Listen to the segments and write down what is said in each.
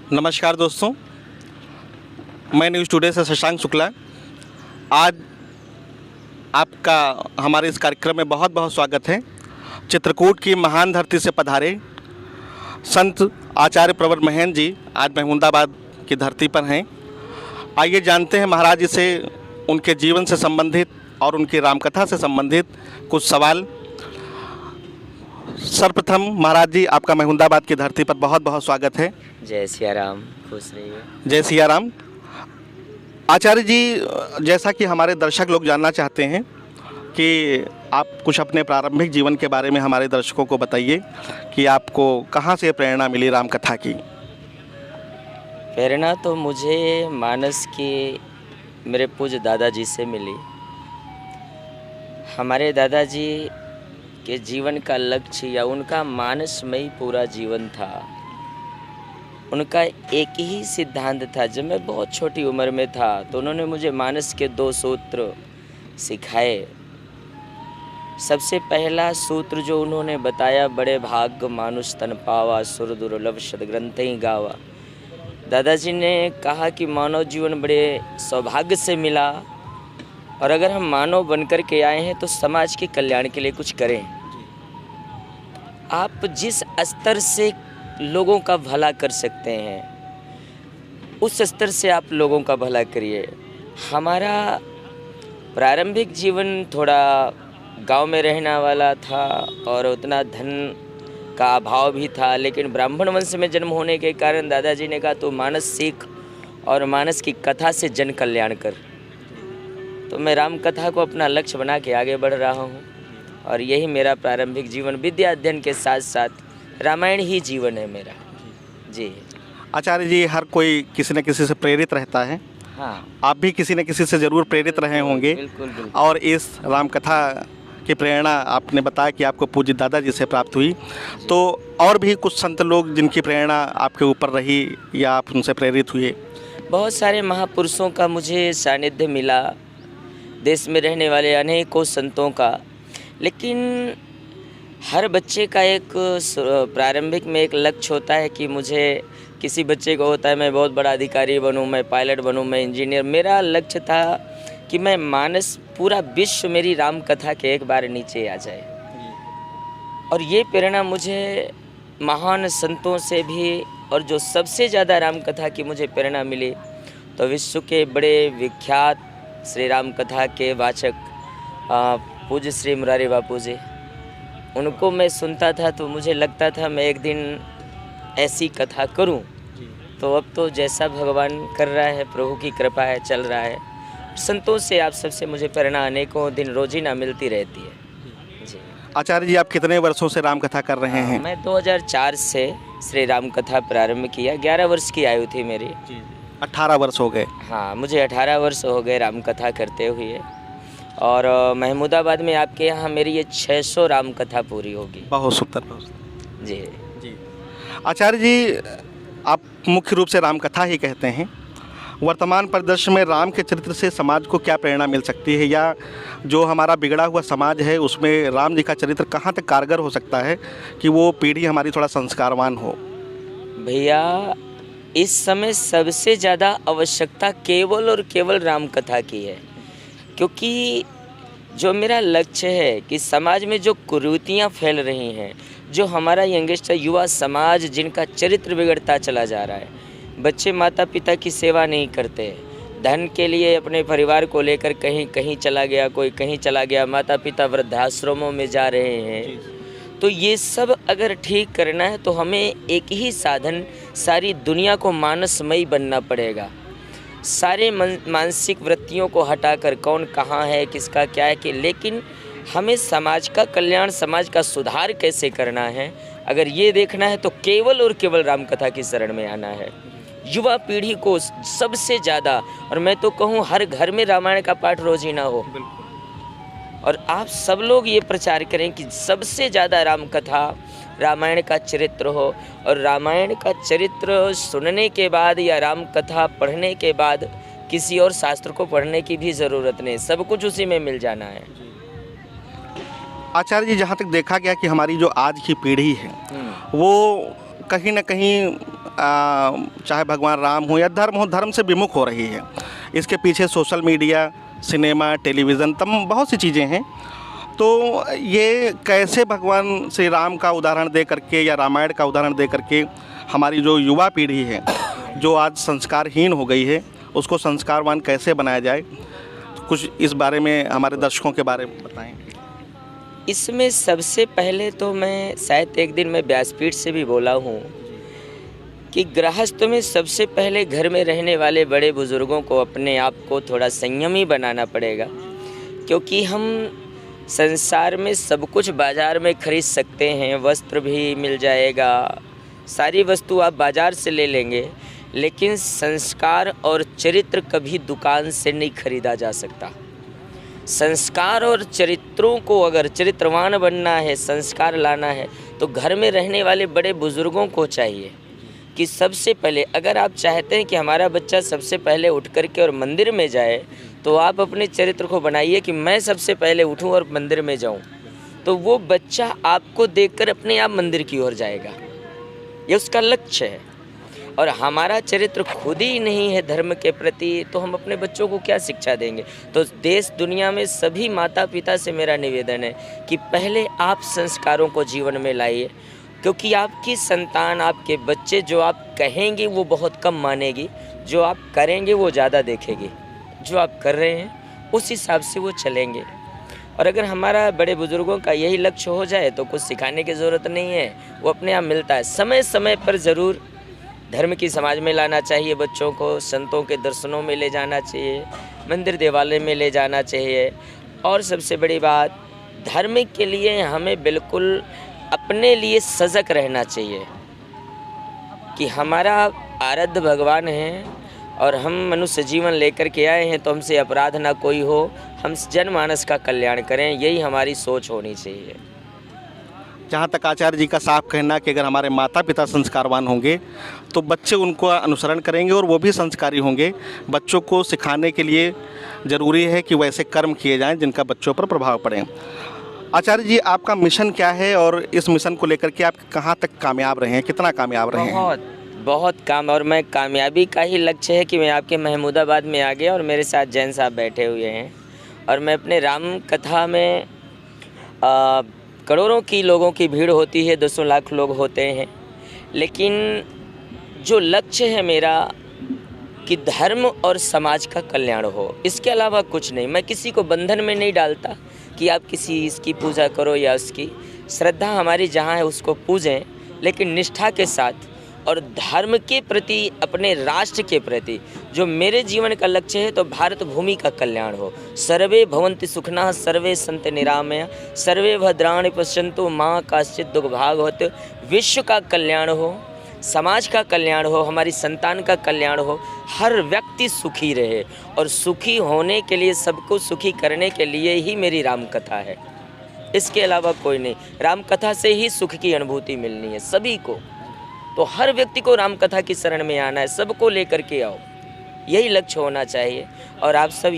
नमस्कार दोस्तों, मैं न्यूज़ टुडे से शशांक शुक्ला। आज आपका हमारे इस कार्यक्रम में बहुत बहुत स्वागत है। चित्रकूट की महान धरती से पधारे संत आचार्य प्रवर महेंद्र जी आज महमूदाबाद की धरती पर हैं। आइए जानते हैं महाराज जी से उनके जीवन से संबंधित और उनकी रामकथा से संबंधित कुछ सवाल। सर्वप्रथम महाराज जी, आपका महमूदाबाद की धरती पर बहुत बहुत स्वागत है। जय सिया राम, खुश रहिए। जय सिया राम। आचार्य जी, जैसा कि हमारे दर्शक लोग जानना चाहते हैं कि आप कुछ अपने प्रारंभिक जीवन के बारे में हमारे दर्शकों को बताइए कि आपको कहाँ से प्रेरणा मिली रामकथा की। प्रेरणा तो मुझे मानस के मेरे पूज्य दादाजी से मिली। हमारे दादाजी के जीवन का लक्ष्य या उनका मानसमयी पूरा जीवन था। उनका एक ही सिद्धांत था। जब मैं बहुत छोटी उम्र में था तो उन्होंने मुझे मानस के 2 सूत्र सिखाए। सबसे पहला सूत्र जो उन्होंने बताया, बड़े भाग्य मानुष तन पावा, सुर दुर्लभ सदग्रंथ ही गावा। दादाजी ने कहा कि मानव जीवन बड़े सौभाग्य से मिला और अगर हम मानव बनकर के आए हैं तो समाज के कल्याण के लिए कुछ करें। आप जिस स्तर से लोगों का भला कर सकते हैं उस स्तर से आप लोगों का भला करिए। हमारा प्रारंभिक जीवन थोड़ा गांव में रहने वाला था और उतना धन का अभाव भी था, लेकिन ब्राह्मण वंश में जन्म होने के कारण दादाजी ने कहा तू मानस सीख और मानस की कथा से जन कल्याण कर। तो मैं राम कथा को अपना लक्ष्य बना के आगे बढ़ रहा हूँ और यही मेरा प्रारंभिक जीवन, विद्या अध्ययन के साथ साथ रामायण ही जीवन है मेरा। जी आचार्य जी, हर कोई किसी न किसी से प्रेरित रहता है। हाँ, आप भी किसी न किसी से ज़रूर प्रेरित रहे होंगे। बिल्कुल बिल्कुल। और इस रामकथा की प्रेरणा आपने बताया कि आपको पूज्य दादाजी से प्राप्त हुई, तो और भी कुछ संत लोग जिनकी प्रेरणा आपके ऊपर रही या आप उनसे प्रेरित हुए? बहुत सारे महापुरुषों का मुझे सानिध्य मिला, देश में रहने वाले अनेकों संतों का। लेकिन हर बच्चे का एक प्रारंभिक में एक लक्ष्य होता है कि मुझे, किसी बच्चे को होता है मैं बहुत बड़ा अधिकारी बनूं, मैं पायलट बनूं, मैं इंजीनियर। मेरा लक्ष्य था कि मैं मानस, पूरा विश्व मेरी राम कथा के एक बार नीचे आ जाए। और ये प्रेरणा मुझे महान संतों से भी, और जो सबसे ज़्यादा राम कथा की मुझे प्रेरणा मिली तो विश्व के बड़े विख्यात श्री राम कथा के वाचक पूज्य श्री मुरारी बापू जी, उनको मैं सुनता था तो मुझे लगता था मैं एक दिन ऐसी कथा करूं। तो अब तो जैसा भगवान कर रहा है, प्रभु की कृपा है, चल रहा है। संतों से, आप सबसे मुझे प्रेरणा अनेकों दिन रोजीना मिलती रहती है। जी आचार्य जी, आप कितने वर्षों से रामकथा कर रहे हैं? मैं 2004 से श्री राम कथा प्रारंभ किया। 11 वर्ष की आयु थी मेरी। 18 वर्ष हो गए। हाँ, मुझे 18 वर्ष हो गए राम कथा करते हुए। और महमूदाबाद में आपके यहाँ मेरी ये 600 राम कथा पूरी होगी। बहुत सुंदर, बहुत सुंदर। जी जी आचार्य जी, आप मुख्य रूप से रामकथा ही कहते हैं। वर्तमान परिदृश्य में राम के चरित्र से समाज को क्या प्रेरणा मिल सकती है, या जो हमारा बिगड़ा हुआ समाज है उसमें राम जी का चरित्र कहाँ तक कारगर हो सकता है कि वो पीढ़ी हमारी थोड़ा संस्कारवान हो? भैया, इस समय सबसे ज़्यादा आवश्यकता केवल और केवल राम कथा की है। क्योंकि जो मेरा लक्ष्य है कि समाज में जो कुरीतियाँ फैल रही हैं, जो हमारा यंगस्टर युवा समाज जिनका चरित्र बिगड़ता चला जा रहा है, बच्चे माता पिता की सेवा नहीं करते, धन के लिए अपने परिवार को लेकर कहीं कहीं चला गया, कोई कहीं चला गया, माता पिता वृद्धाश्रमों में जा रहे हैं। तो ये सब अगर ठीक करना है तो हमें एक ही साधन, सारी दुनिया को मानसमयी बनना पड़ेगा। सारे मानसिक वृत्तियों को हटाकर कौन कहाँ है, किसका क्या है, कि लेकिन हमें समाज का कल्याण, समाज का सुधार कैसे करना है, अगर ये देखना है तो केवल और केवल रामकथा की शरण में आना है। युवा पीढ़ी को सबसे ज़्यादा, और मैं तो कहूँ हर घर में रामायण का पाठ रोज ही ना हो। और आप सब लोग ये प्रचार करें कि सबसे ज़्यादा राम कथा, रामायण का चरित्र हो। और रामायण का चरित्र सुनने के बाद या राम कथा पढ़ने के बाद किसी और शास्त्र को पढ़ने की भी ज़रूरत नहीं, सब कुछ उसी में मिल जाना है। आचार्य जी, जहाँ तक देखा गया कि हमारी जो आज की पीढ़ी है वो कहीं ना कहीं चाहे भगवान राम हो या धर्म हो, धर्म से विमुख हो रही है। इसके पीछे सोशल मीडिया, सिनेमा, टेलीविज़न, तमाम बहुत सी चीज़ें हैं। तो ये कैसे भगवान श्री राम का उदाहरण दे करके या रामायण का उदाहरण दे करके हमारी जो युवा पीढ़ी है, जो आज संस्कारहीन हो गई है, उसको संस्कारवान कैसे बनाया जाए, कुछ इस बारे में हमारे दर्शकों के बारे में बताएं। इसमें सबसे पहले तो मैं शायद एक दिन मैं व्यासपीठ से भी बोला हूँ कि गृहस्थ में सबसे पहले घर में रहने वाले बड़े बुजुर्गों को अपने आप को थोड़ा संयमी बनाना पड़ेगा, क्योंकि हम संसार में सब कुछ बाज़ार में खरीद सकते हैं, वस्त्र भी मिल जाएगा, सारी वस्तु आप बाज़ार से ले लेंगे, लेकिन संस्कार और चरित्र कभी दुकान से नहीं खरीदा जा सकता। संस्कार और चरित्रों को अगर चरित्रवान बनना है, संस्कार लाना है, तो घर में रहने वाले बड़े बुजुर्गों को चाहिए कि सबसे पहले अगर आप चाहते हैं कि हमारा बच्चा सबसे पहले उठ कर के और मंदिर में जाए, तो आप अपने चरित्र को बनाइए कि मैं सबसे पहले उठूं और मंदिर में जाऊं, तो वो बच्चा आपको देखकर अपने आप मंदिर की ओर जाएगा। ये उसका लक्ष्य है। और हमारा चरित्र खुद ही नहीं है धर्म के प्रति, तो हम अपने बच्चों को क्या शिक्षा देंगे। तो देश दुनिया में सभी माता पिता से मेरा निवेदन है कि पहले आप संस्कारों को जीवन में लाइए, क्योंकि आपकी संतान, आपके बच्चे जो आप कहेंगे वो बहुत कम मानेगी, जो आप करेंगे वो ज़्यादा देखेगी। जो आप कर रहे हैं उस हिसाब से वो चलेंगे। और अगर हमारा बड़े बुजुर्गों का यही लक्ष्य हो जाए तो कुछ सिखाने की ज़रूरत नहीं है, वो अपने आप मिलता है। समय समय पर ज़रूर धर्म की समाज में लाना चाहिए, बच्चों को संतों के दर्शनों में ले जाना चाहिए, मंदिर देवालय में ले जाना चाहिए। और सबसे बड़ी बात, धर्म के लिए हमें बिल्कुल अपने लिए सजग रहना चाहिए कि हमारा आराध्य भगवान है और हम मनुष्य जीवन लेकर के आए हैं, तो हमसे अपराध ना कोई हो, हम जनमानस का कल्याण करें, यही हमारी सोच होनी चाहिए। जहाँ तक आचार्य जी का साफ कहना कि अगर हमारे माता पिता संस्कारवान होंगे तो बच्चे उनको अनुसरण करेंगे और वो भी संस्कारी होंगे। बच्चों को सिखाने के लिए ज़रूरी है कि वैसे कर्म किए जाएं जिनका बच्चों पर प्रभाव पड़े। आचार्य जी, आपका मिशन क्या है और इस मिशन को लेकर के आप कहाँ तक कामयाब रहे हैं, कितना कामयाब रहे हैं? बहुत काम, और मैं कामयाबी का ही लक्ष्य है कि मैं आपके महमूदाबाद में आ गया और मेरे साथ जैन साहब बैठे हुए हैं, और मैं अपने राम कथा में करोड़ों की लोगों की भीड़ होती है, 200 लाख लोग होते हैं, लेकिन जो लक्ष्य है मेरा कि धर्म और समाज का कल्याण हो, इसके अलावा कुछ नहीं। मैं किसी को बंधन में नहीं डालता कि आप किसी इसकी पूजा करो या उसकी। श्रद्धा हमारी जहाँ है उसको पूजें, लेकिन निष्ठा के साथ और धर्म के प्रति, अपने राष्ट्र के प्रति। जो मेरे जीवन का लक्ष्य है तो भारत भूमि का कल्याण हो। सर्वे भवन्ति सुखिनः सर्वे सन्तु निरामया सर्वे भद्राणि पश्यन्तु माँ कश्चित् दुर्भाग् होते। विश्व का कल्याण हो, समाज का कल्याण हो, हमारी संतान का कल्याण हो, हर व्यक्ति सुखी रहे। और सुखी होने के लिए, सबको सुखी करने के लिए ही मेरी राम कथा है, इसके अलावा कोई नहीं। राम कथा से ही सुख की अनुभूति मिलनी है सभी को। तो हर व्यक्ति को राम कथा की शरण में आना है, सबको लेकर के आओ, यही लक्ष्य होना चाहिए। और आप सब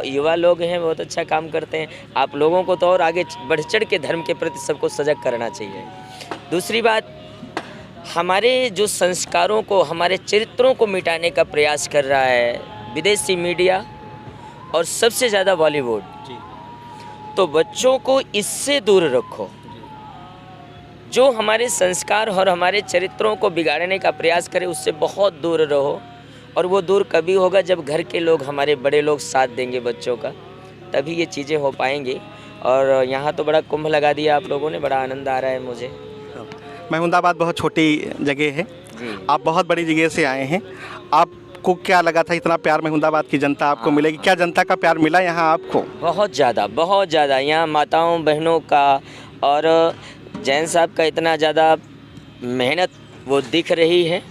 युवा लोग हैं, बहुत अच्छा काम करते हैं। आप लोगों को तो और आगे बढ़ चढ़ के धर्म के प्रति सबको सजग करना चाहिए। दूसरी बात, हमारे जो संस्कारों को, हमारे चरित्रों को मिटाने का प्रयास कर रहा है विदेशी मीडिया और सबसे ज़्यादा बॉलीवुड। तो बच्चों को इससे दूर रखो। जो हमारे संस्कार और हमारे चरित्रों को बिगाड़ने का प्रयास करे, उससे बहुत दूर रहो। और वो दूर कभी होगा जब घर के लोग, हमारे बड़े लोग साथ देंगे बच्चों का, तभी ये चीज़ें हो पाएंगी। और यहाँ तो बड़ा कुंभ लगा दिया आप लोगों ने, बड़ा आनंद आ रहा है मुझे। महमूदाबाद बहुत छोटी जगह है, आप बहुत बड़ी जगह से आए हैं। आपको क्या लगा था इतना प्यार महमूदाबाद की जनता आपको मिलेगी? क्या जनता का प्यार मिला यहाँ आपको? बहुत ज़्यादा यहाँ माताओं बहनों का और जैन साहब का इतना ज़्यादा मेहनत वो दिख रही है।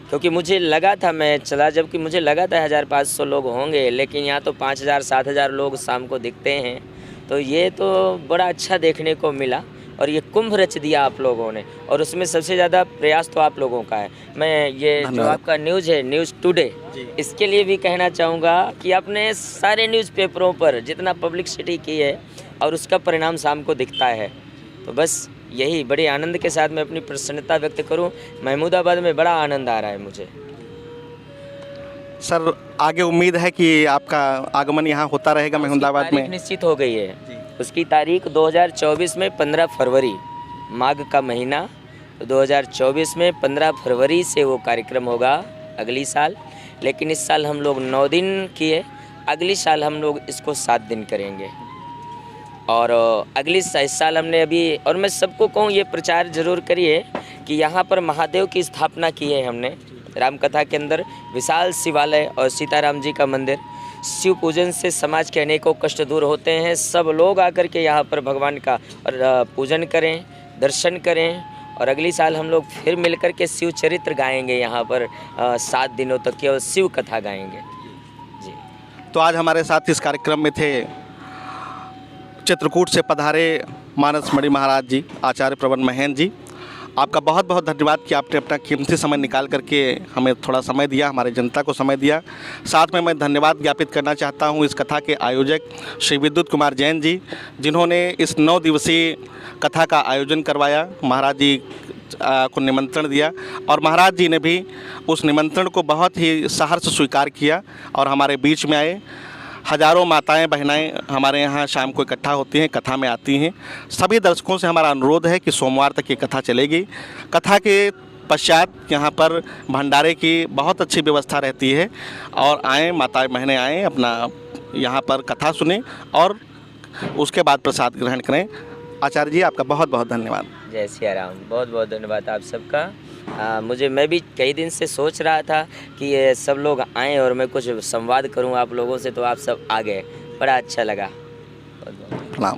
क्योंकि मुझे लगा था, मैं चला जबकि मुझे लगा था 1500 लोग होंगे, लेकिन यहाँ तो 5000-7000 लोग शाम को दिखते हैं। तो ये तो बड़ा अच्छा देखने को मिला। और ये कुंभ रच दिया आप लोगों ने, और उसमें सबसे ज़्यादा प्रयास तो आप लोगों का है। मैं ये जो आपका न्यूज़ है, न्यूज़ टुडे, इसके लिए भी कहना चाहूँगा कि आपने सारे न्यूज़पेपरों पर जितना पब्लिसिटी की है और उसका परिणाम शाम को दिखता है। तो बस यही बड़े आनंद के साथ मैं अपनी प्रसन्नता व्यक्त करूं। महमूदाबाद में बड़ा आनंद आ रहा है मुझे। सर आगे उम्मीद है कि आपका आगमन यहाँ होता रहेगा महमूदाबाद तारीख में? निश्चित हो गई है। उसकी तारीख 2024 में 15 फरवरी, माघ का महीना, तो 2024 में 15 फरवरी से वो कार्यक्रम होगा अगली साल। लेकिन इस साल हम लोग 9 दिन किए, अगली साल हम लोग इसको 7 दिन करेंगे। और इस साल हमने अभी, और मैं सबको कहूँ ये प्रचार जरूर करिए कि यहाँ पर महादेव की स्थापना की है हमने। रामकथा के अंदर विशाल शिवालय और सीताराम जी का मंदिर। शिव पूजन से समाज के अनेकों कष्ट दूर होते हैं। सब लोग आकर के यहाँ पर भगवान का पूजन करें, दर्शन करें। और अगली साल हम लोग फिर मिलकर के शिव चरित्र गाएंगे यहाँ पर 7 दिनों तक केवल शिव कथा गाएंगे जी। तो आज हमारे साथ इस कार्यक्रम में थे चित्रकूट से पधारे मानस मणि महाराज जी, आचार्य प्रबंध महेंद्र जी। आपका बहुत बहुत धन्यवाद कि आपने अपना कीमती समय निकाल करके हमें थोड़ा समय दिया, हमारे जनता को समय दिया। साथ में मैं धन्यवाद ज्ञापित करना चाहता हूं इस कथा के आयोजक श्री विद्युत कुमार जैन जी, जिन्होंने इस 9 दिवसीय कथा का आयोजन करवाया। महाराज जी को निमंत्रण दिया और महाराज जी ने भी उस निमंत्रण को बहुत ही सहर्ष स्वीकार किया और हमारे बीच में आए। हजारों माताएं बहनाएं हमारे यहाँ शाम को इकट्ठा होती हैं, कथा में आती हैं। सभी दर्शकों से हमारा अनुरोध है कि सोमवार तक ये कथा चलेगी। कथा के पश्चात यहाँ पर भंडारे की बहुत अच्छी व्यवस्था रहती है और आएँ, माताएं बहनें आएँ, अपना यहाँ पर कथा सुनें और उसके बाद प्रसाद ग्रहण करें। आचार्य जी आपका बहुत बहुत धन्यवाद। जय सिया राम। बहुत बहुत धन्यवाद आप सबका। मैं भी कई दिन से सोच रहा था कि ये सब लोग आएँ और मैं कुछ संवाद करूं आप लोगों से, तो आप सब आ गए, बड़ा अच्छा लगा। बहुत बहुत प्रणाम।